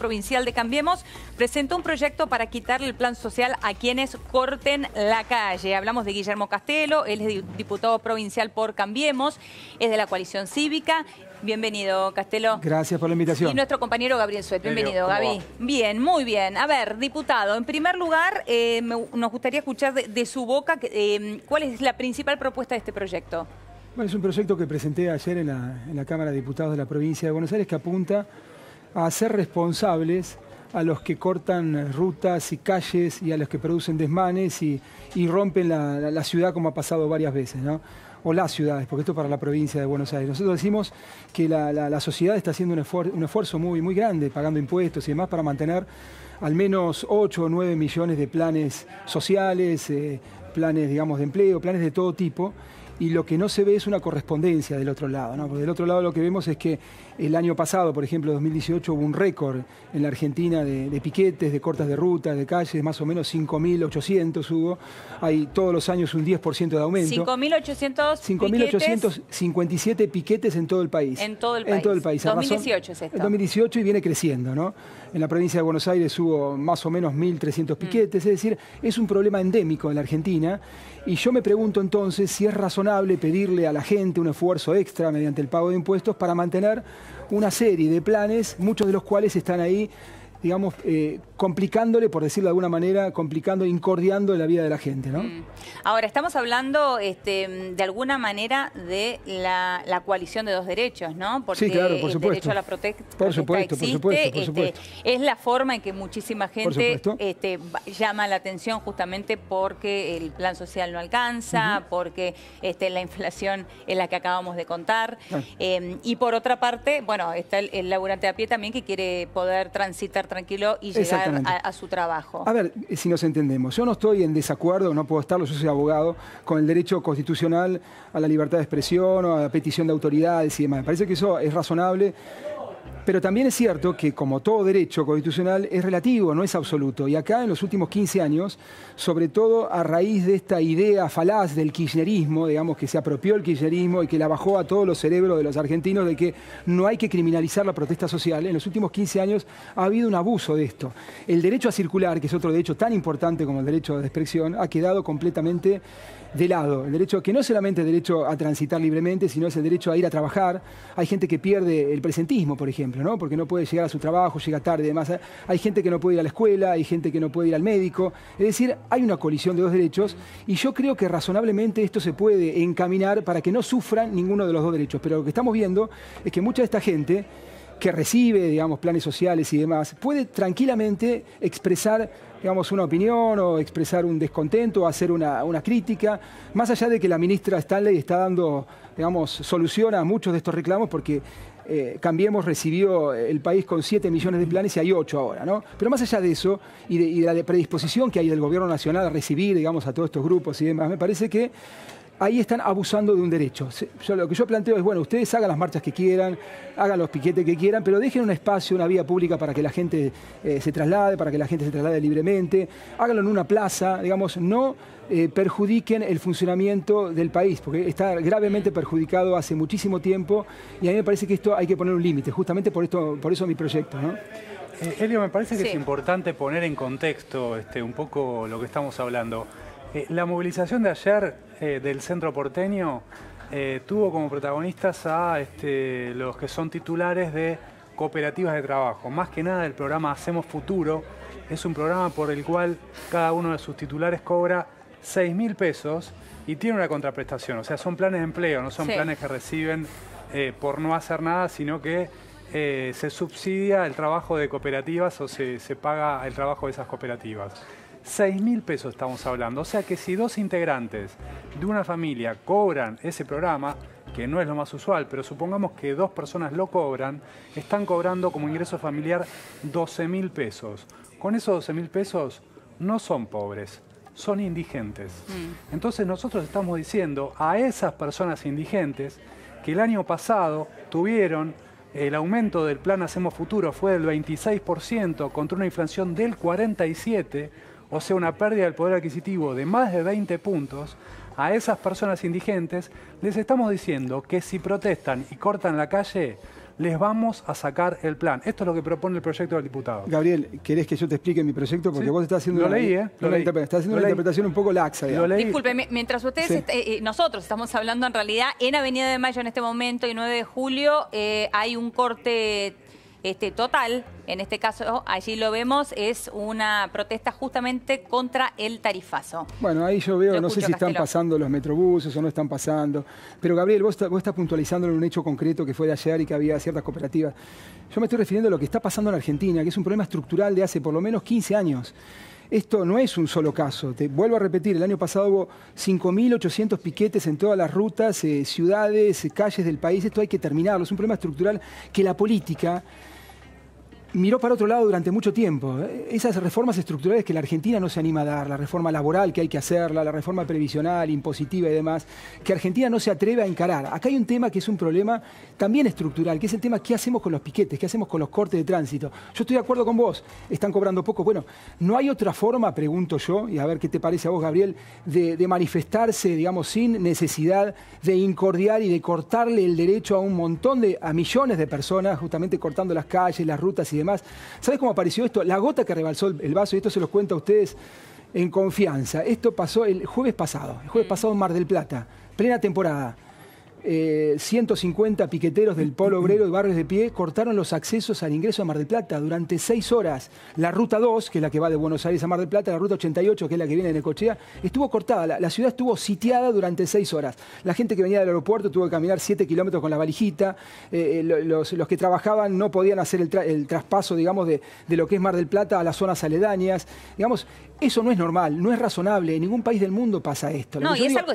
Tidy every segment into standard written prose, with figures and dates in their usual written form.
provincial de Cambiemos presentó un proyecto para quitarle el plan social a quienes corten la calle. Hablamos de Guillermo Castelo, él es diputado provincial por Cambiemos, es de la coalición cívica. Bienvenido, Castelo. Gracias por la invitación. Y nuestro compañero Gabriel Suet. Bienvenido, Gaby. Bien, muy bien. A ver, diputado, en primer lugar, nos gustaría escuchar de su boca cuál es la principal propuesta de este proyecto. Bueno, es un proyecto que presenté ayer en la Cámara de Diputados de la Provincia de Buenos Aires que apunta a hacer responsables a los que cortan rutas y calles y a los que producen desmanes y rompen la ciudad como ha pasado varias veces, ¿no? O las ciudades, porque esto es para la provincia de Buenos Aires. Nosotros decimos que la sociedad está haciendo un esfuerzo muy grande, pagando impuestos y demás, para mantener al menos 8 o 9 millones de planes sociales, planes, digamos, de empleo, planes de todo tipo. Y lo que no se ve es una correspondencia del otro lado, ¿no? Porque del otro lado lo que vemos es que el año pasado, por ejemplo, 2018, hubo un récord en la Argentina de piquetes, de cortas de rutas, de calles, más o menos 5.800 hubo. Hay todos los años un 10% de aumento. 5.857 piquetes en todo el país. En todo el país. En todo el país. 2018 es esto. En 2018 y viene creciendo, ¿no? En la provincia de Buenos Aires hubo más o menos 1.300 piquetes, es decir, es un problema endémico en la Argentina. Y yo me pregunto entonces si es razonable pedirle a la gente un esfuerzo extra mediante el pago de impuestos para mantener una serie de planes, muchos de los cuales están ahí, digamos, complicándole, por decirlo de alguna manera, incordiando la vida de la gente, ¿no? Ahora, estamos hablando de alguna manera de la coalición de dos derechos, ¿no? Porque sí, claro, por el supuesto. derecho a la protesta por supuesto. Es la forma en que muchísima gente llama la atención justamente porque el plan social no alcanza, porque la inflación es la que acabamos de contar. Y por otra parte, bueno, está el laburante a pie también que quiere poder transitar tranquilo y llegar a su trabajo. A ver, si nos entendemos, yo no estoy en desacuerdo, no puedo estarlo, yo soy abogado, con el derecho constitucional a la libertad de expresión o a la petición de autoridades y demás. Me parece que eso es razonable. Pero también es cierto que, como todo derecho constitucional, es relativo, no es absoluto. Y acá, en los últimos 15 años, sobre todo a raíz de esta idea falaz del kirchnerismo, digamos, que se apropió el kirchnerismo y que la bajó a todos los cerebros de los argentinos de que no hay que criminalizar la protesta social, en los últimos 15 años ha habido un abuso de esto. El derecho a circular, que es otro derecho tan importante como el derecho de expresión, ha quedado completamente de lado. El derecho, que no es solamente el derecho a transitar libremente, sino es el derecho a ir a trabajar. Hay gente que pierde el presentismo, por ejemplo, ¿no? Porque no puede llegar a su trabajo, llega tarde y demás. Hay gente que no puede ir a la escuela, hay gente que no puede ir al médico. Es decir, hay una colisión de dos derechos y yo creo que razonablemente esto se puede encaminar para que no sufran ninguno de los dos derechos. Pero lo que estamos viendo es que mucha de esta gente que recibe, digamos, planes sociales y demás, puede tranquilamente expresar, digamos, una opinión o expresar un descontento o hacer una crítica, más allá de que la ministra Stanley está dando, digamos, solución a muchos de estos reclamos porque Cambiemos recibió el país con 7 millones de planes y hay 8 ahora, ¿no? Pero más allá de eso y de la predisposición que hay del gobierno nacional a recibir, digamos, a todos estos grupos y demás, me parece que ahí están abusando de un derecho. Lo que yo planteo es, bueno, ustedes hagan las marchas que quieran, hagan los piquetes que quieran, pero dejen un espacio, una vía pública para que la gente se traslade, para que la gente se traslade libremente, háganlo en una plaza, digamos, no perjudiquen el funcionamiento del país, porque está gravemente perjudicado hace muchísimo tiempo y a mí me parece que esto hay que poner un límite, justamente por eso mi proyecto, ¿no? Elio, me parece que es importante poner en contexto un poco lo que estamos hablando. La movilización de ayer del centro porteño tuvo como protagonistas a los que son titulares de cooperativas de trabajo. Más que nada el programa Hacemos Futuro es un programa por el cual cada uno de sus titulares cobra 6.000 pesos y tiene una contraprestación. O sea, son planes de empleo, no son planes que reciben por no hacer nada, sino que se subsidia el trabajo de cooperativas o se paga el trabajo de esas cooperativas. 6.000 pesos estamos hablando, o sea que si dos integrantes de una familia cobran ese programa, que no es lo más usual, pero supongamos que dos personas lo cobran, están cobrando como ingreso familiar 12.000 pesos. Con esos 12.000 pesos no son pobres, son indigentes. Entonces nosotros estamos diciendo a esas personas indigentes que el año pasado tuvieron el aumento del plan Hacemos Futuro fue del 26% contra una inflación del 47%, o sea, una pérdida del poder adquisitivo de más de 20 puntos, a esas personas indigentes les estamos diciendo que si protestan y cortan la calle, les vamos a sacar el plan. Esto es lo que propone el proyecto del diputado. Gabriel, ¿querés que yo te explique mi proyecto? Porque vos estás haciendo una interpretación un poco laxa. Disculpe, mientras ustedes, nosotros estamos hablando en realidad en Avenida de Mayo en este momento y 9 de julio hay un corte total, en este caso allí lo vemos, es una protesta justamente contra el tarifazo. Bueno, ahí yo veo, no sé si están pasando los metrobuses o no están pasando, pero Gabriel, vos estás puntualizando en un hecho concreto que fue de ayer y que había ciertas cooperativas. Yo me estoy refiriendo a lo que está pasando en Argentina, que es un problema estructural de hace por lo menos 15 años. Esto no es un solo caso. Te vuelvo a repetir, el año pasado hubo 5.800 piquetes en todas las rutas, ciudades, calles del país. Esto hay que terminarlo. Es un problema estructural que la política miró para otro lado durante mucho tiempo. Esas reformas estructurales que la Argentina no se anima a dar, la reforma laboral que hay que hacerla, la reforma previsional, impositiva y demás, que Argentina no se atreve a encarar. Acá hay un tema que es un problema también estructural, que es el tema qué hacemos con los piquetes, qué hacemos con los cortes de tránsito. Yo estoy de acuerdo con vos, están cobrando poco. Bueno, no hay otra forma, pregunto yo, y a ver qué te parece a vos, Gabriel, de manifestarse, digamos, sin necesidad de incordiar y de cortarle el derecho a un montón a millones de personas, justamente cortando las calles, las rutas y demás. ¿Sabes cómo apareció esto? La gota que rebalsó el vaso, y esto se los cuento a ustedes en confianza. Esto pasó el jueves pasado en Mar del Plata, plena temporada. 150 piqueteros del Polo Obrero y Barrios de Pie cortaron los accesos al ingreso a Mar del Plata durante 6 horas. La ruta 2, que es la que va de Buenos Aires a Mar del Plata, la ruta 88, que es la que viene de Necochea, estuvo cortada. La ciudad estuvo sitiada durante 6 horas. La gente que venía del aeropuerto tuvo que caminar 7 kilómetros con la valijita. Los que trabajaban no podían hacer el traspaso, digamos, de lo que es Mar del Plata a las zonas aledañas. Digamos, eso no es normal, no es razonable. En ningún país del mundo pasa esto. No, y es algo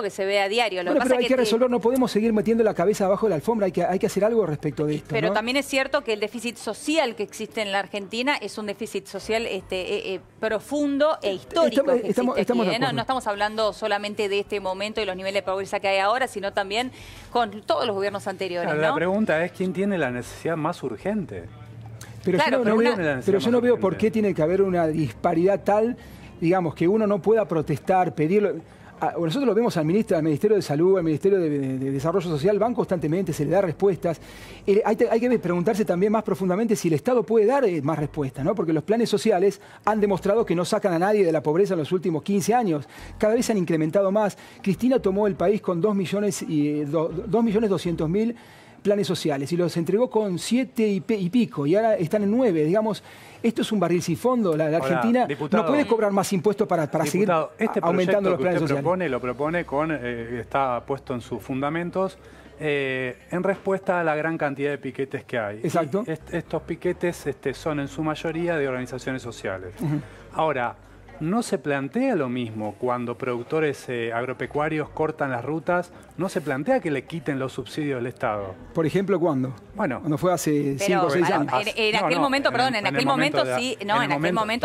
que se ve a diario. Bueno, pero hay que resolver, no podemos seguir metiendo la cabeza abajo de la alfombra, hay que hacer algo respecto de esto. Pero ¿no? También es cierto que el déficit social que existe en la Argentina es un déficit social profundo e histórico. No estamos hablando solamente de este momento y los niveles de pobreza que hay ahora, sino también con todos los gobiernos anteriores. Claro, ¿no? La pregunta es ¿quién tiene la necesidad más urgente? Pero claro, yo no veo por qué tiene que haber una disparidad tal, digamos, que uno no pueda protestar, pedirlo. Nosotros lo vemos al Ministerio de Salud, al Ministerio de Desarrollo Social, van constantemente, se le da respuestas. Hay que preguntarse también más profundamente si el Estado puede dar más respuestas, ¿no? Porque los planes sociales han demostrado que no sacan a nadie de la pobreza en los últimos 15 años. Cada vez se han incrementado más. Cristina tomó el país con 2.200.000 planes sociales y los entregó con 7 y pico y ahora están en 9, digamos. Esto es un barril sin fondo. La Argentina no puede cobrar más impuestos para seguir aumentando los planes sociales. Lo propone está puesto en sus fundamentos en respuesta a la gran cantidad de piquetes que hay. Exacto. Estos piquetes son en su mayoría de organizaciones sociales. Ahora, ¿no se plantea lo mismo cuando productores agropecuarios cortan las rutas? ¿No se plantea que le quiten los subsidios del Estado? Por ejemplo, ¿cuándo? Bueno, cuando fue hace 5 o 6 años. En aquel momento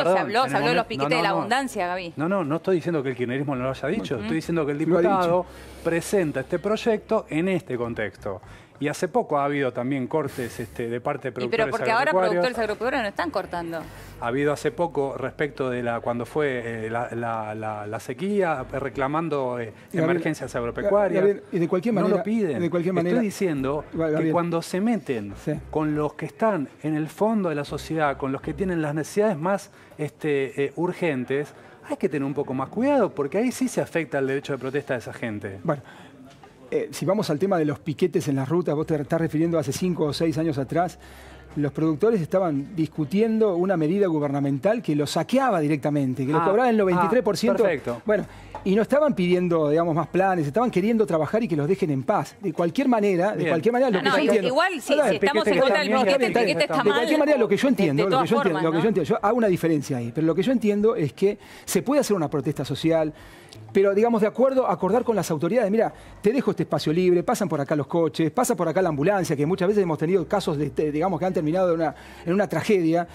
se habló de los piquetes de la abundancia, Gaby. No estoy diciendo que el kirchnerismo no lo haya dicho. Estoy diciendo que el diputado presenta este proyecto en este contexto. Y hace poco ha habido también cortes de parte de productores pero porque ahora productores agropecuarios no están cortando. Ha habido hace poco respecto de cuando fue la sequía, reclamando emergencias agropecuarias. Y de cualquier manera, no lo piden. Estoy diciendo que cuando se meten con los que están en el fondo de la sociedad, con los que tienen las necesidades más urgentes, hay que tener un poco más cuidado, porque ahí sí se afecta el derecho de protesta de esa gente. Bueno. Si vamos al tema de los piquetes en las rutas, vos te estás refiriendo a hace 5 o 6 años atrás, los productores estaban discutiendo una medida gubernamental que los saqueaba directamente, que los cobraba el 93%. Perfecto. Bueno, y no estaban pidiendo, digamos, más planes, estaban queriendo trabajar y que los dejen en paz. De cualquier manera, lo que yo entiendo. Igual, si estamos en contra del piquete, el piquete está mal. De cualquier manera, lo que yo entiendo, yo hago una diferencia ahí, pero lo que yo entiendo es que se puede hacer una protesta social, pero digamos acordar con las autoridades. Mira, te dejo este espacio libre, pasan por acá los coches, pasa por acá la ambulancia, que muchas veces hemos tenido casos digamos que han terminado en una tragedia.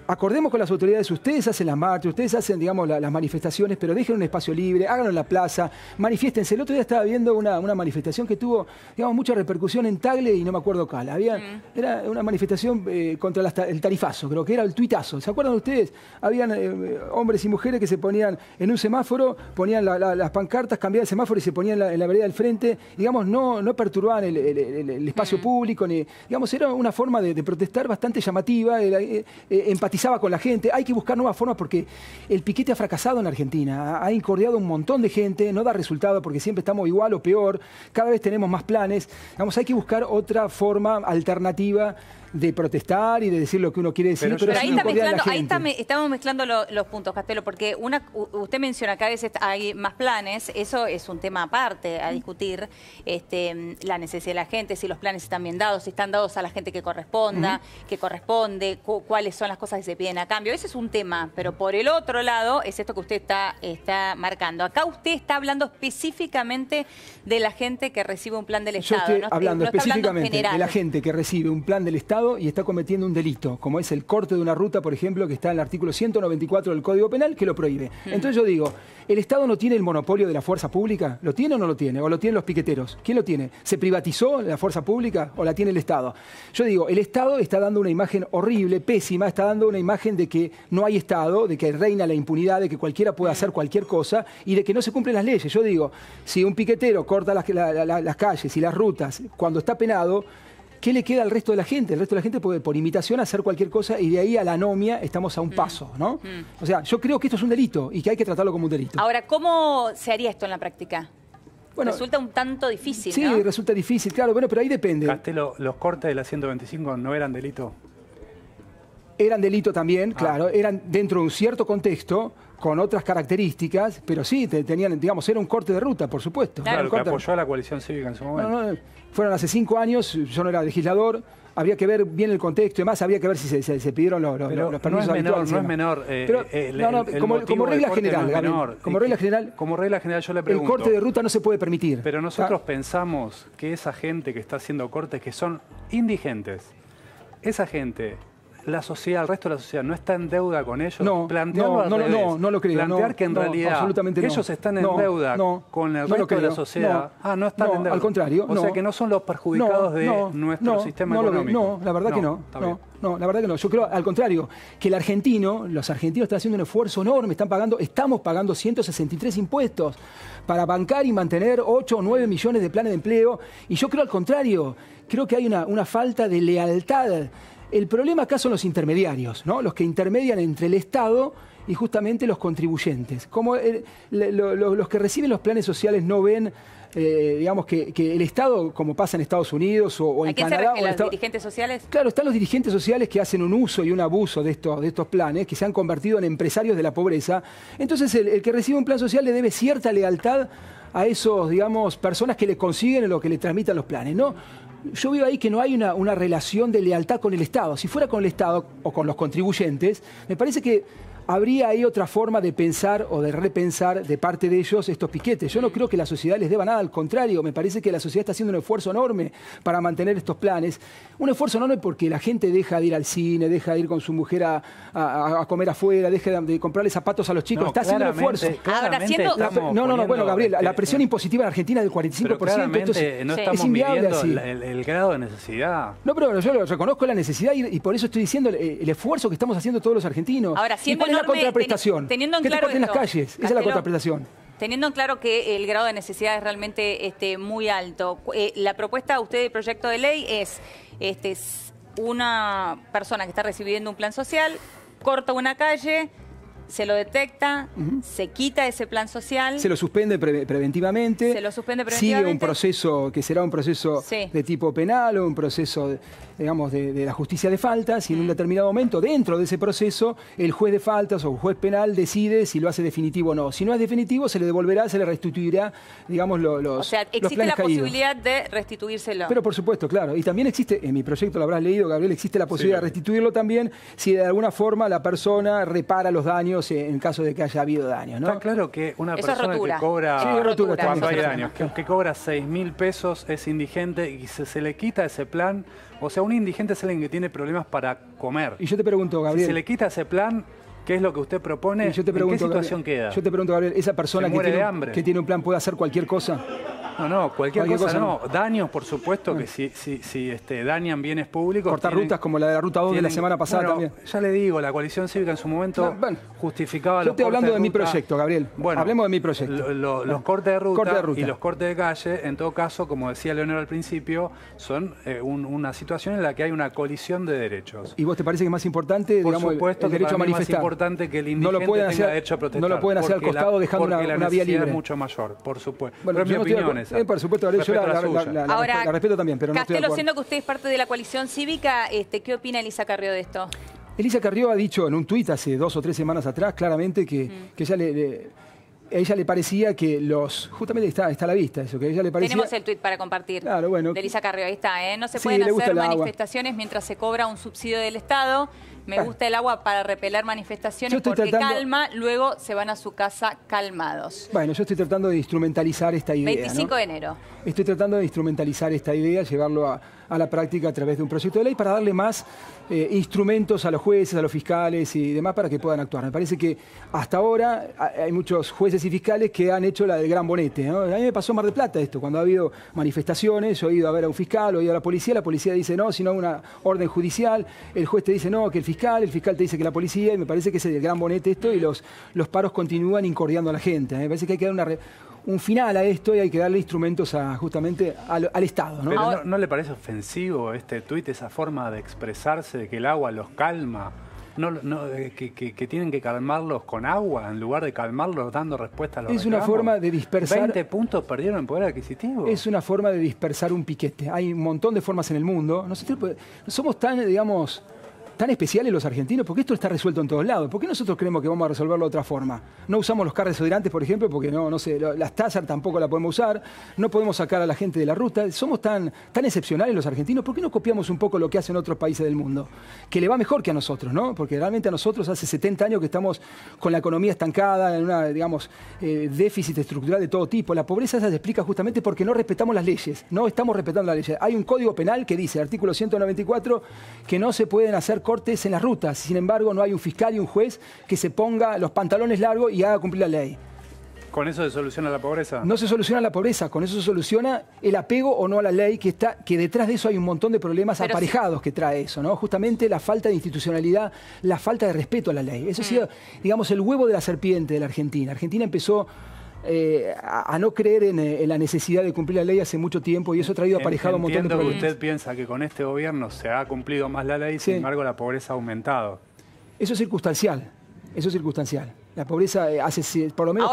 acordemos con las autoridades, ustedes hacen las marchas, ustedes hacen, digamos, las manifestaciones, pero dejen un espacio libre, háganlo en la plaza, manifiéstense. El otro día estaba viendo una manifestación que tuvo, digamos, mucha repercusión en Tagle y no me acuerdo Cala. Era una manifestación contra el tarifazo, creo que era el tuitazo. ¿Se acuerdan ustedes? Habían hombres y mujeres que se ponían en un semáforo, ponían las pancartas, cambiaban el semáforo y se ponían en la vereda del frente. Digamos, no perturbaban el espacio público, ni, digamos, era una forma de protestar bastante llamativa, empatizaba con la gente. Hay que buscar nuevas formas porque el piquete ha fracasado en Argentina, ha incordiado un montón de gente, no da resultado porque siempre estamos igual o peor, cada vez tenemos más planes. Digamos, hay que buscar otra forma alternativa de protestar y de decir lo que uno quiere decir. Pero ahí estamos mezclando los puntos, Castelo, porque usted menciona que a veces hay más planes, eso es un tema aparte a discutir, la necesidad de la gente, si los planes están bien dados, si están dados a la gente que corresponda, que corresponde, cuáles son las cosas que se piden a cambio. Ese es un tema, pero por el otro lado es esto que usted está marcando. Acá usted está hablando específicamente de la gente que recibe un plan del Estado. Yo estoy hablando específicamente de la gente que recibe un plan del Estado y está cometiendo un delito, como es el corte de una ruta, por ejemplo, que está en el artículo 194 del Código Penal, que lo prohíbe. Entonces yo digo, ¿el Estado no tiene el monopolio de la fuerza pública? ¿Lo tiene o no lo tiene? ¿O lo tienen los piqueteros? ¿Quién lo tiene? ¿Se privatizó la fuerza pública o la tiene el Estado? Yo digo, el Estado está dando una imagen horrible, pésima, está dando una imagen de que no hay Estado, de que reina la impunidad, de que cualquiera puede hacer cualquier cosa y de que no se cumplen las leyes. Yo digo, si un piquetero corta las calles y las rutas cuando está penado, ¿qué le queda al resto de la gente? El resto de la gente puede, por imitación, hacer cualquier cosa y de ahí a la anomia estamos a un paso, ¿no? O sea, yo creo que esto es un delito y que hay que tratarlo como un delito. Ahora, ¿cómo se haría esto en la práctica? Bueno, resulta un tanto difícil, ¿no? Sí, resulta difícil, claro, bueno, pero ahí depende. Castelo, ¿los cortes de la 125 no eran delito? Eran delito también, claro, eran dentro de un cierto contexto, con otras características, pero sí, tenían, digamos, era un corte de ruta, por supuesto. Claro, que apoyó a la coalición cívica en su momento. Fueron hace 5 años, yo no era legislador, habría que ver bien el contexto y demás, había que ver si se pidieron los permisos habituales. No es menor. Como regla general, como regla general yo le pregunto. El corte de ruta no se puede permitir. Pero nosotros pensamos que esa gente que está haciendo cortes, que son indigentes, esa gente... La sociedad, el resto de la sociedad, ¿no está en deuda con ellos? No lo creo. Plantear que en realidad ellos están en deuda con el resto de la sociedad. No están en deuda. Al contrario. O sea que no son los perjudicados de nuestro sistema económico. No, la verdad que no. No, la verdad que no. Yo creo, al contrario, que los argentinos están haciendo un esfuerzo enorme, estamos pagando 163 impuestos para bancar y mantener 8 o 9 millones de planes de empleo. Y yo creo al contrario, creo que hay una falta de lealtad. El problema acá son los intermediarios, ¿no? Los que intermedian entre el Estado y justamente los contribuyentes. Como los que reciben los planes sociales no ven, digamos, que el Estado, como pasa en Estados Unidos o en Canadá... ¿Los dirigentes sociales? Claro, están los dirigentes sociales que hacen un uso y un abuso de estos planes, que se han convertido en empresarios de la pobreza. Entonces, el que recibe un plan social le debe cierta lealtad a esos, digamos, personas que le consiguen lo que le transmitan los planes, ¿no? Yo veo ahí que no hay una relación de lealtad con el Estado. Si fuera con el Estado o con los contribuyentes, me parece que habría ahí otra forma de pensar o de repensar de parte de ellos estos piquetes. Yo no creo que la sociedad les deba nada, al contrario, me parece que la sociedad está haciendo un esfuerzo enorme para mantener estos planes. Un esfuerzo enorme porque la gente deja de ir al cine, deja de ir con su mujer a comer afuera, deja de comprarle zapatos a los chicos. Está haciendo un esfuerzo. Bueno, Gabriel, la presión impositiva en Argentina es del 45%. Entonces, no estamos midiendo el grado de necesidad. No, pero yo reconozco la necesidad y por eso estoy diciendo el esfuerzo que estamos haciendo todos los argentinos. Ahora, siendo la contraprestación. Teniendo en claro que te corten las calles. Esa es la contraprestación. Teniendo en claro que el grado de necesidad es realmente muy alto, la propuesta de usted del proyecto de ley es una persona que está recibiendo un plan social, corta una calle, se lo detecta, se quita ese plan social. Se lo suspende preventivamente. Sigue un proceso que será un proceso de tipo penal o un proceso, digamos, de la justicia de faltas, y en un determinado momento, dentro de ese proceso, el juez de faltas o el juez penal decide si lo hace definitivo o no. Si no es definitivo, se le devolverá, se le restituirá, digamos, O sea, existe la posibilidad de restituírselo. Pero por supuesto, claro. Y también existe, en mi proyecto lo habrás leído, Gabriel, existe la posibilidad de restituirlo también si de alguna forma la persona repara los daños daños en caso de que haya habido daños, ¿no? Está claro que una persona que cobra, rotura, cuando hay daños, que cobra 6.000 pesos es indigente y se le quita ese plan. O sea, un indigente es alguien que tiene problemas para comer. Y yo te pregunto, Gabriel, si se le quita ese plan, ¿qué es lo que usted propone? ¿en qué situación Gabriel, queda? Yo te pregunto, Gabriel, ¿esa persona que tiene un plan puede hacer cualquier cosa? No, cualquier cosa no. Daños, por supuesto, que si dañan bienes públicos... Cortar rutas como la de la Ruta 2 de la semana pasada también. Ya le digo, la coalición cívica en su momento justificaba... Yo estoy hablando de mi proyecto, Gabriel. Bueno, hablemos de mi proyecto. Los cortes de ruta y los cortes de calle, en todo caso, como decía Leonel al principio, son una situación en la que hay una colisión de derechos. ¿Y vos te parece que es más importante, por supuesto, el derecho a manifestar? Es más importante que el indigente tenga derecho a protestar. No lo pueden hacer al costado dejando una vía libre. Es mucho mayor, por supuesto. Bueno, pero es mi opinión esa. Por supuesto, Gabriel, yo la respeto también, pero no estoy de acuerdo. Castelo, siendo que usted es parte de la coalición cívica, ¿qué opina Elisa Carrió de esto? Elisa Carrió ha dicho en un tuit hace 2 o 3 semanas atrás claramente que a ella le parecía que justamente está a la vista eso, que a ella le parecía... Tenemos el tuit para compartir. Claro, bueno. De Elisa Carrió, ahí está, ¿eh? No se pueden hacer manifestaciones mientras se cobra un subsidio del Estado. Me gusta el agua para repeler manifestaciones porque calma, luego se van a su casa calmados. Bueno, yo estoy tratando de instrumentalizar esta idea. 25 de enero. Estoy tratando de instrumentalizar esta idea, llevarlo a la práctica a través de un proyecto de ley para darle más instrumentos a los jueces, a los fiscales y demás para que puedan actuar. Me parece que hasta ahora hay muchos jueces y fiscales que han hecho la del gran bonete, ¿no? A mí me pasó en Mar del Plata esto, cuando ha habido manifestaciones, yo he ido a ver a un fiscal, he ido a la policía dice no, sino una orden judicial, el juez te dice no, que el fiscal te dice que la policía, y me parece que es el gran bonete esto, y los paros continúan incordiando a la gente. Me parece que hay que dar un final a esto y hay que darle instrumentos justamente al Estado, ¿no? Pero ¿no le parece ofensivo este tuit, esa forma de expresarse, de que el agua los calma? Que tienen que calmarlos con agua en lugar de calmarlos dando respuesta a los reclamos. Es una forma de dispersar... 20 puntos perdieron en poder adquisitivo. Es una forma de dispersar un piquete. Hay un montón de formas en el mundo. Nosotros somos tan, digamos... tan especiales los argentinos, porque esto está resuelto en todos lados. ¿Por qué nosotros creemos que vamos a resolverlo de otra forma? No usamos los carros desodorantes, por ejemplo, porque no sé, las Taser tampoco la podemos usar, no podemos sacar a la gente de la ruta. Somos tan excepcionales los argentinos, ¿por qué no copiamos un poco lo que hacen otros países del mundo? Que le va mejor que a nosotros, ¿no? Porque realmente a nosotros hace 70 años que estamos con la economía estancada, en una, digamos, déficit estructural de todo tipo. La pobreza se explica justamente porque no respetamos las leyes, no estamos respetando las leyes. Hay un código penal que dice, artículo 194, que no se pueden hacer cortes en las rutas. Sin embargo, no hay un fiscal y un juez que se ponga los pantalones largos y haga cumplir la ley. ¿Con eso se soluciona la pobreza? No se soluciona la pobreza, con eso se soluciona el apego o no a la ley, que detrás de eso hay un montón de problemas aparejados que trae eso, ¿no? Justamente la falta de institucionalidad, la falta de respeto a la ley. Eso ha sido, digamos, el huevo de la serpiente de la Argentina. Argentina empezó a no creer en la necesidad de cumplir la ley hace mucho tiempo y eso ha traído aparejado un montón de problemas. Entiendo que usted piensa que con este gobierno se ha cumplido más la ley, sin embargo la pobreza ha aumentado. Eso es circunstancial, La pobreza por lo menos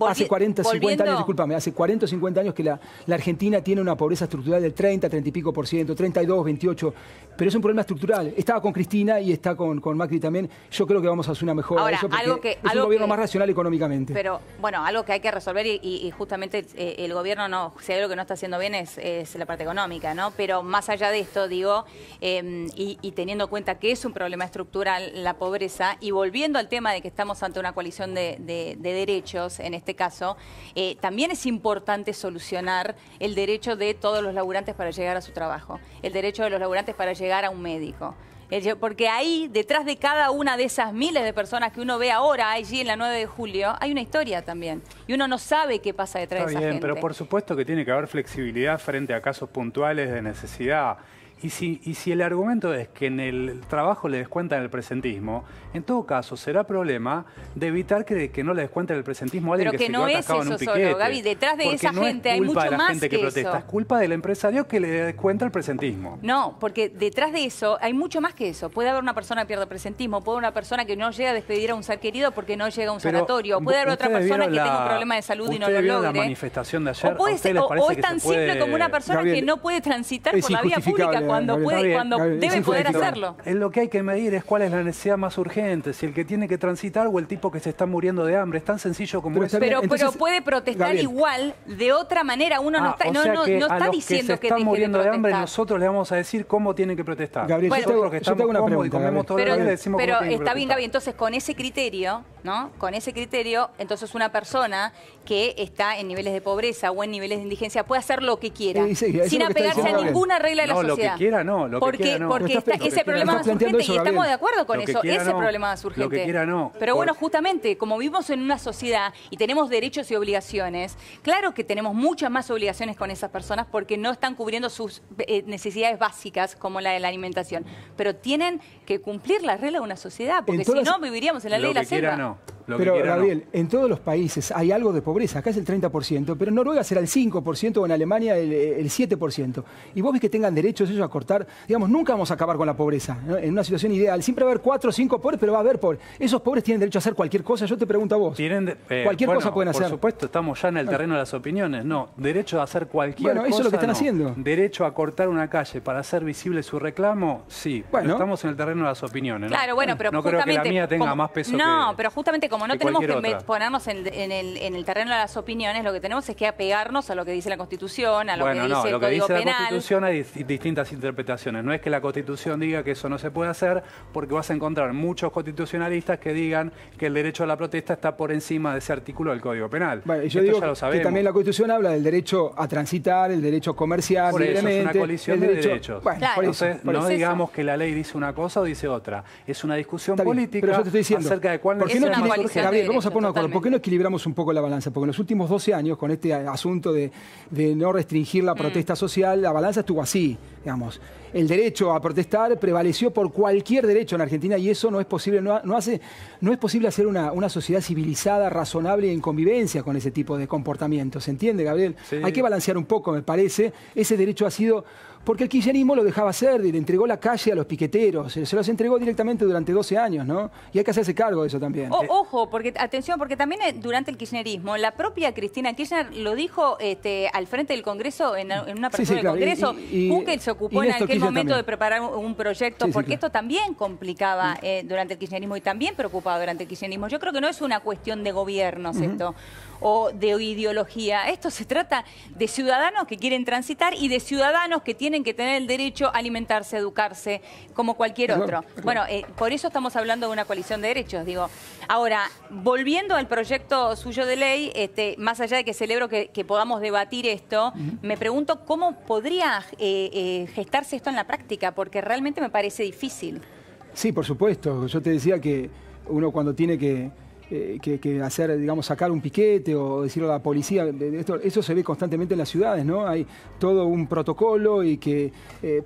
hace 40, 50 años, discúlpame, hace 40 o 50 años que la Argentina tiene una pobreza estructural del 30, 30 y pico por ciento, 32, 28, pero es un problema estructural. Estaba con Cristina y está con Macri también. Yo creo que vamos a hacer una mejora. Ahora, eso porque es un gobierno más racional económicamente. Pero, bueno, algo que hay que resolver y justamente el gobierno si hay algo que no está haciendo bien es la parte económica, ¿no? Pero más allá de esto, digo, y teniendo en cuenta que es un problema estructural la pobreza, y volviendo al tema de que estamos ante una coalición de derechos, en este caso, también es importante solucionar el derecho de todos los laburantes para llegar a su trabajo, el derecho de los laburantes para llegar a un médico. Porque ahí, detrás de cada una de esas miles de personas que uno ve ahora allí en la 9 de julio, hay una historia también. Y uno no sabe qué pasa detrás de esa gente. Pero por supuesto que tiene que haber flexibilidad frente a casos puntuales de necesidad. Y si el argumento es que en el trabajo le descuentan el presentismo, en todo caso será problema de evitar que no le descuenten el presentismo a alguien que se quedó atascado en un piquete. Solo, Gaby, detrás de esa gente hay mucho más que protesta. Es culpa del empresario que le descuenta el presentismo. No, porque detrás de eso hay mucho más que eso. Puede haber una persona que pierde presentismo, puede haber una persona que no llega a despedir a un ser querido porque no llega a un sanatorio, puede haber otra persona que tenga un problema de salud y no lo logre. La manifestación de ayer, o es tan simple como una persona que no puede transitar por la vía pública cuando debe poder hacerlo. Es lo que hay que medir es cuál es la necesidad más urgente, si el que tiene que transitar o el tipo que se está muriendo de hambre. Es tan sencillo como eso. Pero puede protestar igual, de otra manera. Uno no está diciendo que están muriendo de hambre, protestar. nosotros le vamos a decir cómo tienen que protestar. Gabriel, nosotros que estamos cómodos y comemos todo el día, le decimos pero cómo tienen que está bien, protestar. Gaby, entonces con ese criterio, ¿no? Con ese criterio, entonces una persona que está en niveles de pobreza o en niveles de indigencia puede hacer lo que quiera, sin apegarse a ninguna regla de la sociedad. Lo que quiera no, porque ese problema más urgente, y estamos de acuerdo con eso, ese problema más urgente. Lo que quiera no. Pero bueno, justamente, como vivimos en una sociedad y tenemos derechos y obligaciones, claro que tenemos muchas más obligaciones con esas personas porque no están cubriendo sus necesidades básicas como la de la alimentación. Pero tienen que cumplir las reglas de una sociedad, porque si no viviríamos en la ley de la selva. Pero, Gabriel, en todos los países hay algo de pobreza. Acá es el 30%, pero en Noruega será el 5% o en Alemania el 7%. Y vos ves que tengan derechos ellos a cortar. Digamos, nunca vamos a acabar con la pobreza, ¿no? En una situación ideal. Siempre va a haber 4 o 5 pobres, pero va a haber pobres. Esos pobres tienen derecho a hacer cualquier cosa. Yo te pregunto a vos. Cualquier cosa pueden hacer. Por supuesto, estamos ya en el terreno de las opiniones. No, derecho a hacer cualquier cosa. Bueno, eso es lo que están haciendo. Derecho a cortar una calle para hacer visible su reclamo, sí. Bueno, pero estamos en el terreno de las opiniones, ¿no? Claro, bueno, pero no creo que la mía tenga más peso pero justamente como no tenemos que ponernos en el terreno de las opiniones, lo que tenemos es que apegarnos a lo que dice la Constitución, a lo que dice el Código Penal. Lo que dice la Constitución hay distintas interpretaciones. No es que la Constitución diga que eso no se puede hacer, porque vas a encontrar muchos constitucionalistas que digan que el derecho a la protesta está por encima de ese artículo del Código Penal. Bueno, y yo digo que también la Constitución habla del derecho a transitar, el derecho a comerciar libremente. Es una colisión de derechos. Bueno, claro, entonces, no digamos que la ley dice una cosa o dice otra. Es una discusión política, pero yo te estoy diciendo, acerca de cuál es una colisión. Gabriel, vamos a poner ¿por qué no equilibramos un poco la balanza? Porque en los últimos 12 años, con este asunto de no restringir la protesta social, la balanza estuvo así, digamos. El derecho a protestar prevaleció por cualquier derecho en Argentina y eso no es posible. No es posible hacer una sociedad civilizada, razonable y en convivencia con ese tipo de comportamientos. ¿Se entiende, Gabriel? Sí. Hay que balancear un poco, me parece. Ese derecho ha sido... Porque el kirchnerismo lo dejaba hacer, le entregó la calle a los piqueteros, se los entregó directamente durante 12 años, ¿no? Y hay que hacerse cargo de eso también. Ojo, atención, porque también durante el kirchnerismo, la propia Cristina Kirchner lo dijo al frente del Congreso, en una persona del Congreso, Kukel se ocupó en aquel momento de preparar un proyecto, porque esto también complicaba durante el kirchnerismo y también preocupaba durante el kirchnerismo. Yo creo que no es una cuestión de gobiernos esto, o de ideología. Esto se trata de ciudadanos que quieren transitar y de ciudadanos que tienen que tener el derecho a alimentarse, a educarse, como cualquier otro. Bueno, por eso estamos hablando de una coalición de derechos, digo. Ahora, volviendo al proyecto suyo de ley, más allá de que celebro que podamos debatir esto, me pregunto cómo podría gestarse esto en la práctica, porque realmente me parece difícil. Sí, por supuesto. Yo te decía que uno cuando tiene que hacer, digamos, sacar un piquete o decirle a la policía, eso se ve constantemente en las ciudades, ¿no? Hay todo un protocolo y que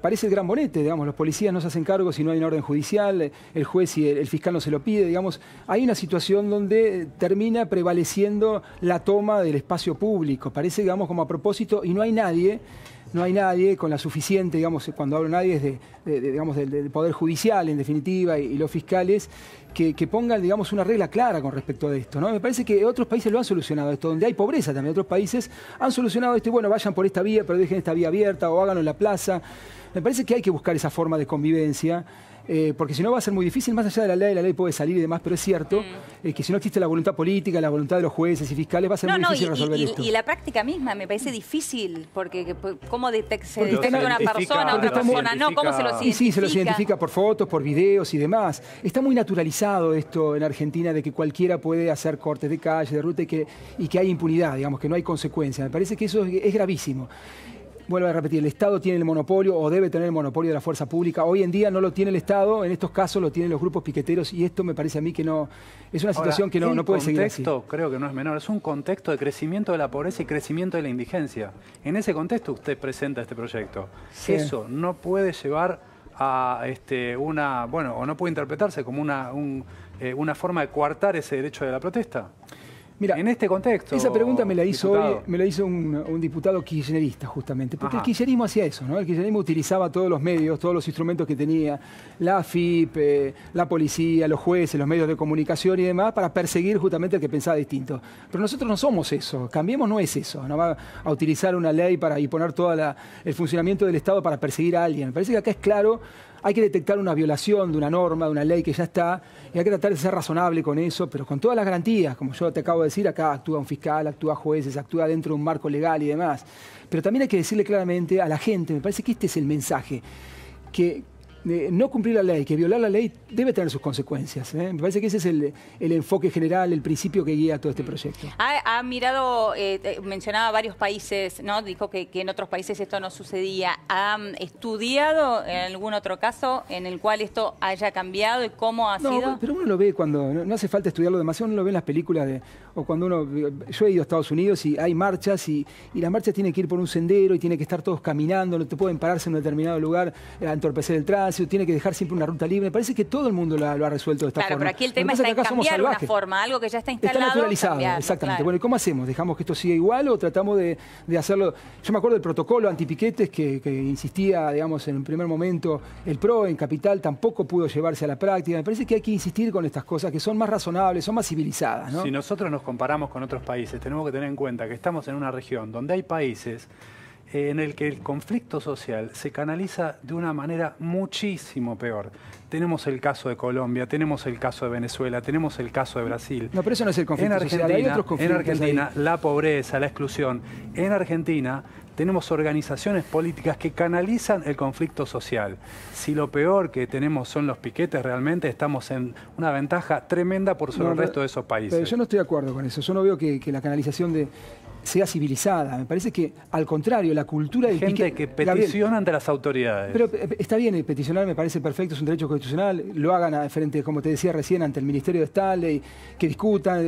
parece el gran bonete, digamos, los policías no se hacen cargo si no hay una orden judicial, el juez y el fiscal no se lo pide, digamos, hay una situación donde termina prevaleciendo la toma del espacio público, parece, digamos, como a propósito, y no hay nadie con la suficiente, digamos, cuando hablo nadie es digamos, del Poder Judicial, en definitiva, y los fiscales, que pongan, digamos, una regla clara con respecto a esto, ¿no? Me parece que otros países lo han solucionado esto, donde hay pobreza también, otros países han solucionado esto, y bueno, vayan por esta vía, pero dejen esta vía abierta, o háganlo en la plaza. Me parece que hay que buscar esa forma de convivencia, porque si no va a ser muy difícil, más allá de la ley puede salir y demás, pero es cierto que si no existe la voluntad política, la voluntad de los jueces y fiscales, va a ser muy difícil resolver esto. Y la práctica misma me parece difícil, porque ¿cómo se detecta una persona, otra persona no? ¿Cómo se los identifica? Sí, se los identifica por fotos, por videos y demás. Está muy naturalizado esto en Argentina de que cualquiera puede hacer cortes de calle, de ruta y que hay impunidad, digamos, que no hay consecuencias. Me parece que eso es gravísimo. Vuelvo a repetir, el Estado tiene el monopolio o debe tener el monopolio de la fuerza pública. Hoy en día no lo tiene el Estado, en estos casos lo tienen los grupos piqueteros y esto me parece a mí que no es una situación que no puede seguir así. El contexto creo que no es menor, es un contexto de crecimiento de la pobreza y crecimiento de la indigencia. En ese contexto usted presenta este proyecto. Sí. Eso no puede llevar a o no puede interpretarse como una forma de coartar ese derecho de la protesta. Mira, en este contexto. Esa pregunta me la hizo hoy, me la hizo un diputado kirchnerista, justamente. Porque el kirchnerismo hacía eso, ¿no? El kirchnerismo utilizaba todos los medios, todos los instrumentos que tenía, la AFIP, la policía, los jueces, los medios de comunicación y demás, para perseguir justamente al que pensaba distinto. Pero nosotros no somos eso. Cambiemos no es eso. No va a utilizar una ley y poner todo el funcionamiento del Estado para perseguir a alguien. Me parece que acá es claro. Hay que detectar una violación de una norma, de una ley que ya está, y hay que tratar de ser razonable con eso, pero con todas las garantías. Como yo te acabo de decir, acá actúa un fiscal, actúa jueces, actúa dentro de un marco legal y demás. Pero también hay que decirle claramente a la gente, me parece que este es el mensaje, que no cumplir la ley, que violar la ley debe tener sus consecuencias. Me parece que ese es el enfoque general, el principio que guía todo este proyecto. Ha mirado, mencionaba varios países, ¿no? Dijo que en otros países esto no sucedía. ¿Ha estudiado en algún otro caso en el cual esto haya cambiado y cómo ha sido? Pero uno lo ve cuando, no hace falta estudiarlo demasiado, uno lo ve en las películas o cuando yo he ido a Estados Unidos y hay marchas y las marchas tienen que ir por un sendero y tienen que estar todos caminando, no te pueden pararse en un determinado lugar a entorpecer el tránsito. Tiene que dejar siempre una ruta libre. Me parece que todo el mundo lo ha resuelto de esta forma. Claro, pero aquí el tema está en cambiar una forma, algo que ya está instalado. Está naturalizado, exactamente. Claro. Bueno, ¿y cómo hacemos? ¿Dejamos que esto siga igual o tratamos de hacerlo? Yo me acuerdo del protocolo antipiquetes que insistía, digamos, en un primer momento el PRO en Capital, tampoco pudo llevarse a la práctica. Me parece que hay que insistir con estas cosas que son más razonables, son más civilizadas, ¿no? Si nosotros nos comparamos con otros países, tenemos que tener en cuenta que estamos en una región donde hay países en el que el conflicto social se canaliza de una manera muchísimo peor. Tenemos el caso de Colombia, tenemos el caso de Venezuela, tenemos el caso de Brasil. No, pero eso no es el conflicto social, hay otros conflictos. En Argentina, ahí. La pobreza, la exclusión. En Argentina tenemos organizaciones políticas que canalizan el conflicto social. Si lo peor que tenemos son los piquetes, realmente estamos en una ventaja tremenda por sobre el resto de esos países. Pero yo no estoy de acuerdo con eso. Yo no veo que la canalización sea civilizada. Me parece que, al contrario, la cultura del piquete... Gente que peticiona ante las autoridades. Pero está bien, peticionar me parece perfecto, es un derecho constitucional. Lo hagan frente, como te decía recién, ante el Ministerio de Stanley, que discutan,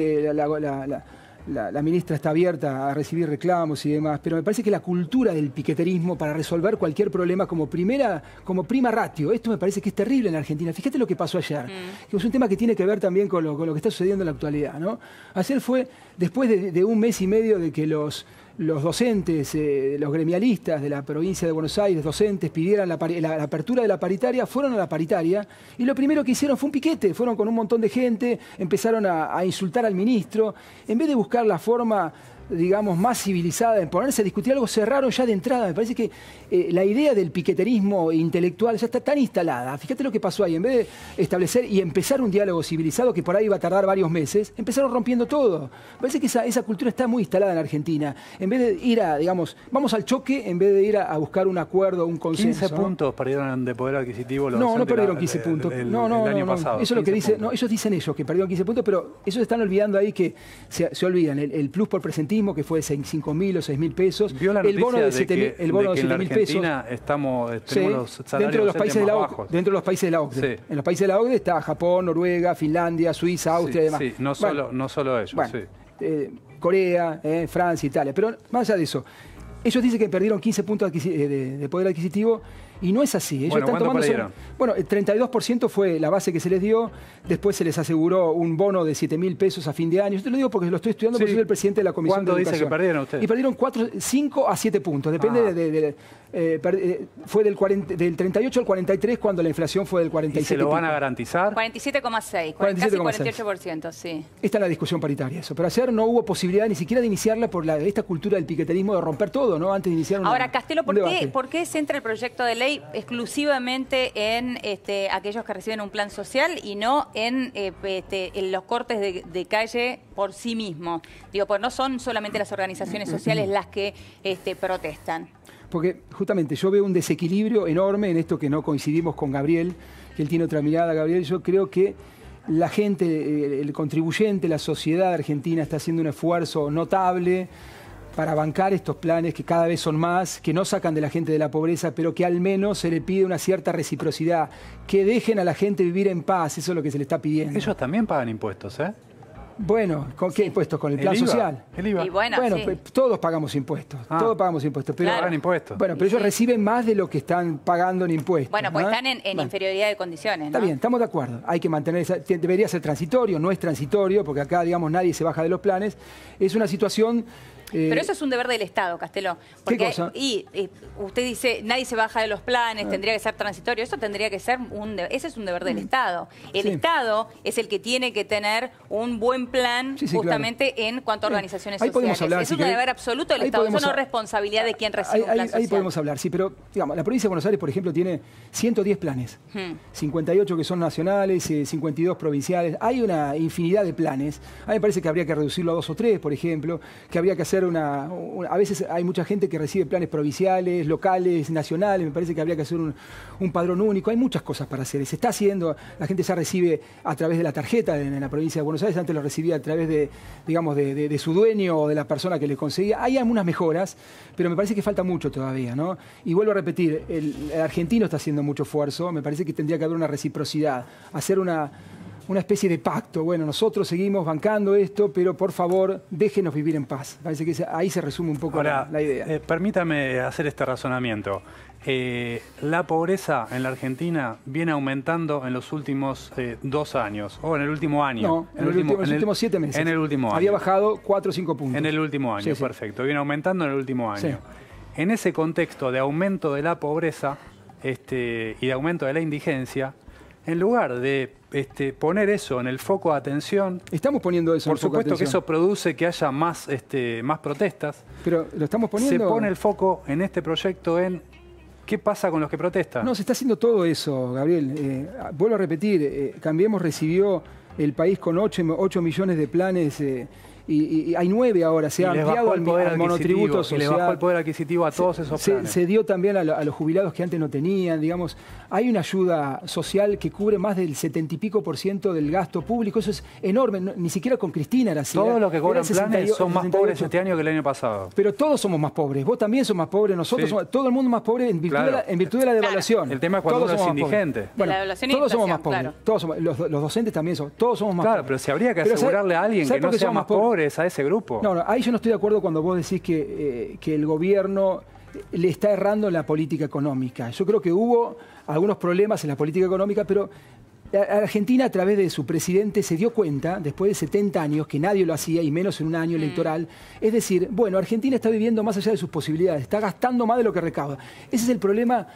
la ministra está abierta a recibir reclamos y demás, pero me parece que la cultura del piqueterismo para resolver cualquier problema como prima ratio, esto me parece que es terrible en Argentina. Fíjate lo que pasó ayer, que es un tema que tiene que ver también con lo que está sucediendo en la actualidad, ¿no? Ayer fue, después de un mes y medio de que los docentes, los gremialistas de la provincia de Buenos Aires, docentes, pidieran la apertura de la paritaria, fueron a la paritaria y lo primero que hicieron fue un piquete, fueron con un montón de gente, empezaron a insultar al ministro, en vez de buscar la forma, digamos, más civilizada en ponerse a discutir algo, cerraron ya de entrada. Me parece que la idea del piqueterismo intelectual ya está tan instalada. Fíjate lo que pasó ahí. En vez de establecer y empezar un diálogo civilizado que por ahí iba a tardar varios meses, empezaron rompiendo todo. Me parece que esa cultura está muy instalada en Argentina. En vez de ir digamos, vamos al choque, en vez de ir a buscar un acuerdo, un consenso. 15 puntos perdieron de poder adquisitivo los No perdieron 15 puntos. El año pasado. Eso es lo que dice. No, ellos dicen que perdieron 15 puntos, pero ellos están olvidando ahí que se olvidan. El plus por presentismo, que fue de 5.000 o 6.000 pesos. ¿Vio la el bono de 7.000 pesos. En Argentina tenemos los salarios dentro de los países de la OCDE. Dentro de los países de la OCDE. Sí. En los países de la OCDE está Japón, Noruega, Finlandia, Suiza, Austria y demás. Sí, no solo ellos. Bueno, Corea, Francia, Italia. Pero más allá de eso, ellos dicen que perdieron 15 puntos de poder adquisitivo. Y no es así. Ellos están tomando el 32% fue la base que se les dio. Después se les aseguró un bono de 7.000 pesos a fin de año. Yo te lo digo porque lo estoy estudiando porque soy el presidente de la Comisión de Educación. ¿Cuánto dice que perdieron ustedes? Y perdieron 5 a 7 puntos. Depende fue del 38 al 43 cuando la inflación fue del 47. ¿Y se lo van a garantizar? 47,6, casi 48%, sí. Esta es la discusión paritaria, eso. Pero ayer no hubo posibilidad ni siquiera de iniciarla por esta cultura del piqueterismo de romper todo, ¿no? Antes de iniciar Ahora, Castelo, ¿por qué centra el proyecto de ley exclusivamente en aquellos que reciben un plan social y no en los cortes de calle por sí mismos? Digo, pues no son solamente las organizaciones sociales las que protestan. Porque justamente yo veo un desequilibrio enorme en esto que no coincidimos con Gabriel, que él tiene otra mirada, Gabriel. Yo creo que la gente, el contribuyente, la sociedad argentina está haciendo un esfuerzo notable para bancar estos planes que cada vez son más, que no sacan de la gente de la pobreza, pero que al menos se le pide una cierta reciprocidad, que dejen a la gente vivir en paz, eso es lo que se le está pidiendo. Ellos también pagan impuestos, ¿eh? Bueno, ¿con qué impuestos? ¿Con el plan social? El IVA. Y bueno, sí. Todos pagamos impuestos. Todos pagamos impuestos. Pero, pagan impuestos. Bueno, pero ellos reciben más de lo que están pagando en impuestos. Bueno, pues están en inferioridad de condiciones, ¿no? Está bien, estamos de acuerdo. Hay que mantener debería ser transitorio, no es transitorio, porque acá, digamos, nadie se baja de los planes. Es una situación... Pero eso es un deber del Estado, Castelo. Porque, ¿qué cosa? Y usted dice, nadie se baja de los planes, tendría que ser transitorio. Eso tendría que ser ese es un deber del Estado. El Estado es el que tiene que tener un buen plan justamente en cuanto a organizaciones sociales. Podemos hablar, eso es un deber absoluto del Estado. Eso no es responsabilidad de quien recibe un plan social. Ahí podemos hablar, sí, pero digamos, la provincia de Buenos Aires, por ejemplo, tiene 110 planes. 58 que son nacionales, 52 provinciales. Hay una infinidad de planes. A mí me parece que habría que reducirlo a 2 o 3, por ejemplo, que habría que hacer a veces hay mucha gente que recibe planes provinciales, locales, nacionales, me parece que habría que hacer un padrón único, hay muchas cosas para hacer, se está haciendo, la gente ya recibe a través de la tarjeta en la provincia de Buenos Aires, antes lo recibía a través de, digamos, de su dueño o de la persona que le conseguía, hay algunas mejoras, pero me parece que falta mucho todavía, ¿no? Y vuelvo a repetir, el argentino está haciendo mucho esfuerzo, me parece que tendría que haber una reciprocidad, hacer una especie de pacto. Bueno, nosotros seguimos bancando esto, pero por favor, déjenos vivir en paz. Parece que ahí se resume un poco la idea. Permítame hacer este razonamiento. La pobreza en la Argentina viene aumentando en los últimos 2 años, o en el último año. No, en los últimos 7 meses. En el último año. Había bajado 4 o 5 puntos. En el último año, sí, perfecto. Viene aumentando en el último año. Sí. En ese contexto de aumento de la pobreza y de aumento de la indigencia, en lugar de poner eso en el foco de atención... Estamos poniendo eso en el foco de atención. Por supuesto que eso produce que haya más protestas. Pero lo estamos poniendo... Se pone el foco en este proyecto en qué pasa con los que protestan. No, se está haciendo todo eso, Gabriel. Vuelvo a repetir, Cambiemos recibió el país con 8 millones de planes... Y hay 9 ahora, se ha ampliado al monotributo social. Y le bajó el poder adquisitivo a todos esos planes. Se dio también a los jubilados que antes no tenían, digamos. Hay una ayuda social que cubre más del 70 y pico % del gasto público. Eso es enorme, ni siquiera con Cristina era así. Todos los que cobran planes son más pobres este año que el año pasado. Pero todos somos más pobres. Vos también sos más pobre, nosotros somos, todo el mundo más pobre en virtud de la devaluación. El tema es cuando uno es indigente. Bueno, todos somos más pobres. Todos somos, los docentes también son. Todos somos más pobres. Claro, pero si habría que asegurarle a alguien que no sea más pobre a ese grupo. No, ahí yo no estoy de acuerdo cuando vos decís que el gobierno le está errando en la política económica. Yo creo que hubo algunos problemas en la política económica, pero Argentina a través de su presidente se dio cuenta, después de 70 años, que nadie lo hacía, y menos en un año electoral, es decir, bueno, Argentina está viviendo más allá de sus posibilidades, está gastando más de lo que recauda. Ese es el problema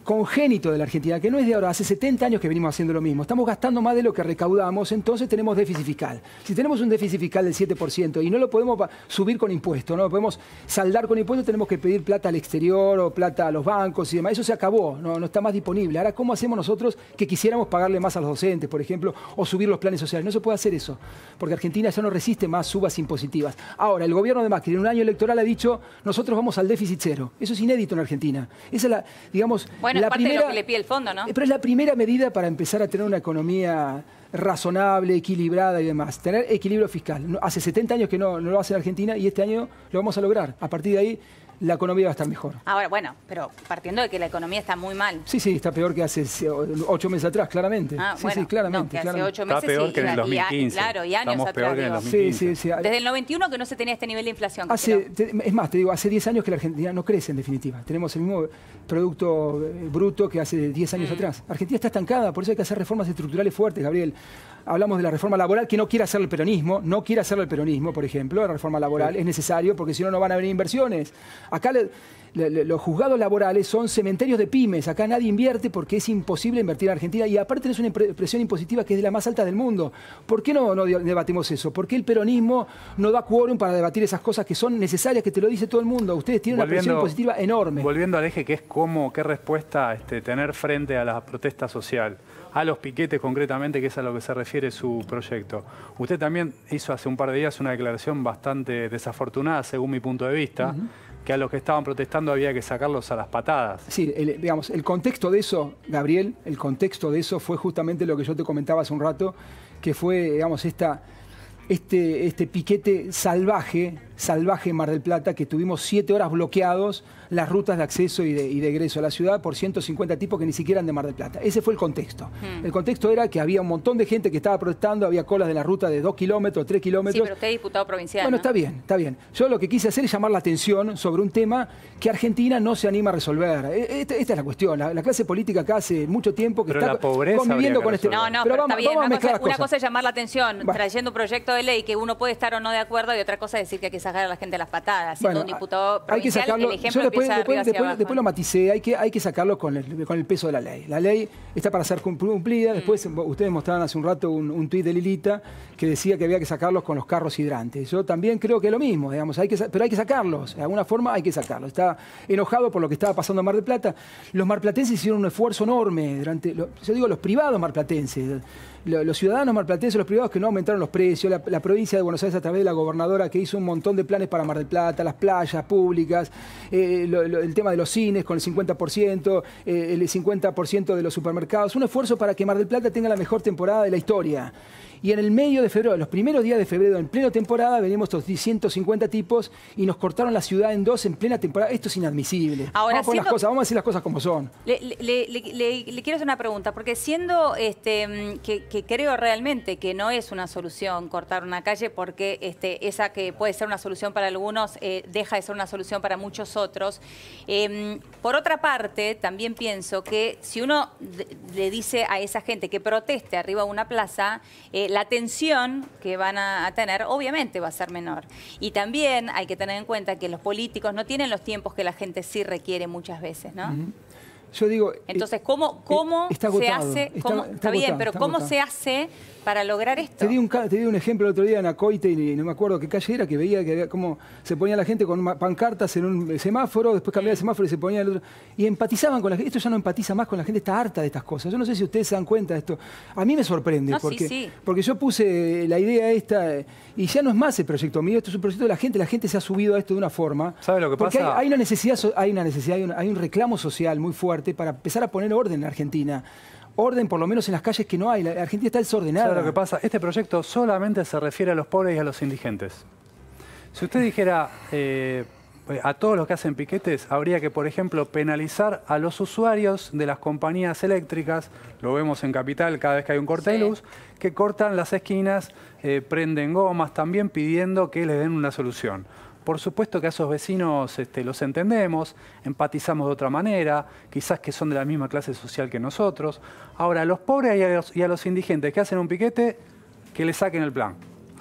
congénito de la Argentina, que no es de ahora, hace 70 años que venimos haciendo lo mismo. Estamos gastando más de lo que recaudamos, entonces tenemos déficit fiscal. Si tenemos un déficit fiscal del 7% y no lo podemos subir con impuestos, no lo podemos saldar con impuestos, tenemos que pedir plata al exterior o plata a los bancos y demás. Eso se acabó, no está más disponible. Ahora, ¿cómo hacemos nosotros que quisiéramos pagarle más a los docentes, por ejemplo, o subir los planes sociales? No se puede hacer eso, porque Argentina ya no resiste más subas impositivas. Ahora, el gobierno de Macri en un año electoral ha dicho, nosotros vamos al déficit cero. Eso es inédito en Argentina. Esa es la, digamos... Bueno, es parte de lo que le pide el fondo, ¿no? Pero es la primera medida para empezar a tener una economía razonable, equilibrada y demás. Tener equilibrio fiscal. Hace 70 años que no lo hace Argentina y este año lo vamos a lograr. A partir de ahí, la economía va a estar mejor. Ahora, bueno, pero partiendo de que la economía está muy mal. Sí, está peor que hace 8 meses atrás, claramente. Sí, claramente. No, que hace 8 meses está peor que en el 2015. Claro, y años atrás. Peor que en el 2015. Sí. Desde el 91 que no se tenía este nivel de inflación. Es más, te digo, hace 10 años que la Argentina no crece, en definitiva. Tenemos el mismo Producto Bruto que hace 10 años atrás. Argentina está estancada, por eso hay que hacer reformas estructurales fuertes, Gabriel. Hablamos de la reforma laboral que no quiere hacer el peronismo, por ejemplo. La reforma laboral es necesario porque si no, no van a venir inversiones. Acá los juzgados laborales son cementerios de pymes. Acá nadie invierte porque es imposible invertir en Argentina y aparte es una presión impositiva que es de la más alta del mundo. ¿Por qué no debatimos eso? ¿Por qué el peronismo no da quórum para debatir esas cosas que son necesarias, que te lo dice todo el mundo? Ustedes tienen una presión impositiva enorme. Volviendo al eje que es qué respuesta tener frente a la protesta social, a los piquetes concretamente, que es a lo que se refiere su proyecto. Usted también hizo hace un par de días una declaración bastante desafortunada, según mi punto de vista, que a los que estaban protestando había que sacarlos a las patadas. Sí, el contexto de eso, Gabriel, el contexto de eso fue justamente lo que yo te comentaba hace un rato, que fue, esta este piquete salvaje en Mar del Plata, que tuvimos 7 horas bloqueados las rutas de acceso y de egreso a la ciudad por 150 tipos que ni siquiera eran de Mar del Plata. Ese fue el contexto. El contexto era que había un montón de gente que estaba protestando, había colas de la ruta de 2 kilómetros, 3 kilómetros. Sí, pero usted es diputado provincial, Bueno, ¿no? está bien, está bien. Yo lo que quise hacer es llamar la atención sobre un tema que Argentina no se anima a resolver. Esta es la cuestión. La clase política acá hace mucho tiempo que pero está la conviviendo con este... No, pero vamos, está bien. vamos a mezclar las cosas. Una cosa es llamar la atención Bueno. trayendo un proyecto de ley que uno puede estar o no de acuerdo, y otra cosa es decir que hay que sacar a la gente a las patadas. Siendo un diputado provincial, hay que sacarlo. el ejemplo Yo empieza de arriba hacia abajo. después lo maticé, hay que sacarlo con el peso de la ley. La ley está para ser cumplida. Después ustedes mostraban hace un rato un tuit de Lilita que decía que había que sacarlos con los carros hidrantes. Yo también creo que es lo mismo, digamos, pero hay que sacarlos. De alguna forma hay que sacarlos. Está enojado por lo que estaba pasando en Mar del Plata. Los marplatenses hicieron un esfuerzo enorme yo digo los privados marplatenses. Los ciudadanos marplatenses, los privados que no aumentaron los precios, la provincia de Buenos Aires a través de la gobernadora que hizo un montón de planes para Mar del Plata, las playas públicas, el tema de los cines con el 50%, el 50% de los supermercados, un esfuerzo para que Mar del Plata tenga la mejor temporada de la historia. Y en el medio de febrero, los primeros días de febrero, en plena temporada, venimos estos 150 tipos y nos cortaron la ciudad en 2 en plena temporada. Esto es inadmisible. Ahora, vamos a decir las cosas como son. Le quiero hacer una pregunta, porque siendo que creo realmente que no es una solución cortar una calle, porque esa que puede ser una solución para algunos deja de ser una solución para muchos otros. Por otra parte, también pienso que si uno le dice a esa gente que proteste arriba de una plaza, la tensión que van a tener obviamente va a ser menor. Y también hay que tener en cuenta que los políticos no tienen los tiempos que la gente sí requiere muchas veces, ¿no? Yo digo... Entonces, ¿cómo se hace? Está bien, pero ¿cómo se hace para lograr esto? Te di un ejemplo el otro día en Acoite, y no me acuerdo qué calle era, que veía que había cómo se ponía la gente con pancartas en un semáforo, después cambiaba el semáforo y se ponía el otro. Y empatizaban con la gente. Esto ya no empatiza más con la gente, está harta de estas cosas. Yo no sé si ustedes se dan cuenta de esto. A mí me sorprende, porque yo puse la idea esta, y ya no es más el proyecto mío, esto es un proyecto de la gente se ha subido a esto de una forma. ¿Sabe lo que pasa? Porque hay un reclamo social muy fuerte para empezar a poner orden en Argentina. Orden, por lo menos en las calles que no hay. La Argentina está desordenada. ¿Sabe lo que pasa? Este proyecto solamente se refiere a los pobres y a los indigentes. Si usted dijera a todos los que hacen piquetes, habría que, por ejemplo, penalizar a los usuarios de las compañías eléctricas, lo vemos en Capital cada vez que hay un corte de luz, que cortan las esquinas, prenden gomas, también pidiendo que les den una solución. Por supuesto que a esos vecinos los entendemos, empatizamos de otra manera, quizás que son de la misma clase social que nosotros. Ahora, a los pobres y a los indigentes que hacen un piquete, que le saquen el plan.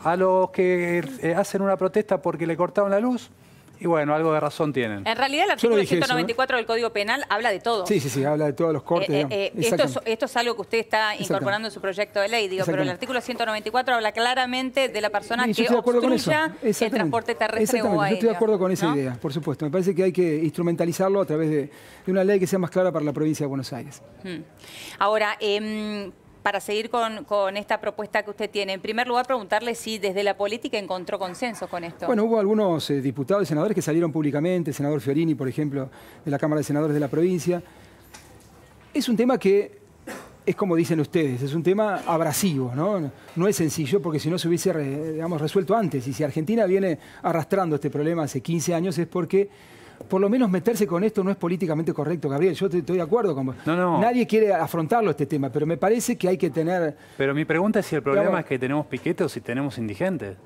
A los que hacen una protesta porque le cortaron la luz, y bueno, algo de razón tienen. En realidad el artículo 194 del Código Penal habla de todo. Sí, habla de todos los cortes. Esto es algo que usted está incorporando en su proyecto de ley, pero el artículo 194 habla claramente de la persona que obstruya el transporte terrestre o aéreo. Yo estoy de acuerdo con esa idea, por supuesto. Me parece que hay que instrumentalizarlo a través de una ley que sea más clara para la provincia de Buenos Aires. Ahora, para seguir con esta propuesta que usted tiene, en primer lugar preguntarle si desde la política encontró consenso con esto. Bueno, hubo algunos diputados y senadores que salieron públicamente, el senador Fiorini, por ejemplo, de la Cámara de Senadores de la provincia. Es un tema que es como dicen ustedes, es un tema abrasivo, ¿no? No es sencillo porque si no se hubiese resuelto antes. Y si Argentina viene arrastrando este problema hace 15 años es porque por lo menos meterse con esto no es políticamente correcto, Gabriel. Yo estoy de acuerdo con vos. Nadie quiere afrontarlo este tema, pero me parece que hay que tener... Pero mi pregunta es si el problema es que tenemos piquetes o si tenemos indigentes.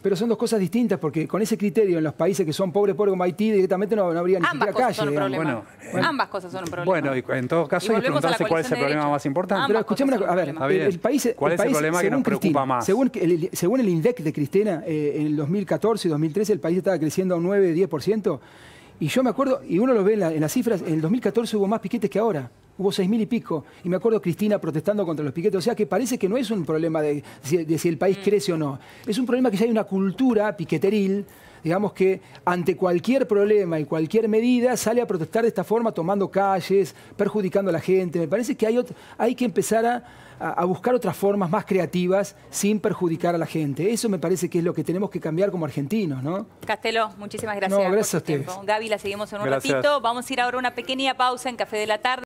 Pero son dos cosas distintas, porque con ese criterio en los países que son pobres como Haití, directamente no habría ni siquiera calle. Ambas cosas son un problema. Bueno, y en todo caso hay que preguntarse cuál es el problema más importante. Pero escuchemos una cosa, a ver, el país... ¿Cuál es el problema que nos preocupa más? Según el INDEC de Cristina, en el 2014 y 2013 el país estaba creciendo a un 9-10%. Y yo me acuerdo, y uno lo ve en las cifras, en el 2014 hubo más piquetes que ahora. Hubo 6.000 y pico. Y me acuerdo Cristina protestando contra los piquetes. O sea que parece que no es un problema de si el país crece o no. Es un problema que ya hay una cultura piqueteril, digamos, que ante cualquier problema y cualquier medida sale a protestar de esta forma, tomando calles, perjudicando a la gente. Me parece que hay que empezar a buscar otras formas más creativas sin perjudicar a la gente. Eso me parece que es lo que tenemos que cambiar como argentinos, ¿no? Castelo, muchísimas gracias. No, gracias a ustedes. Gaby, la seguimos en un ratito. Vamos a ir ahora a una pequeña pausa en Café de la Tarde.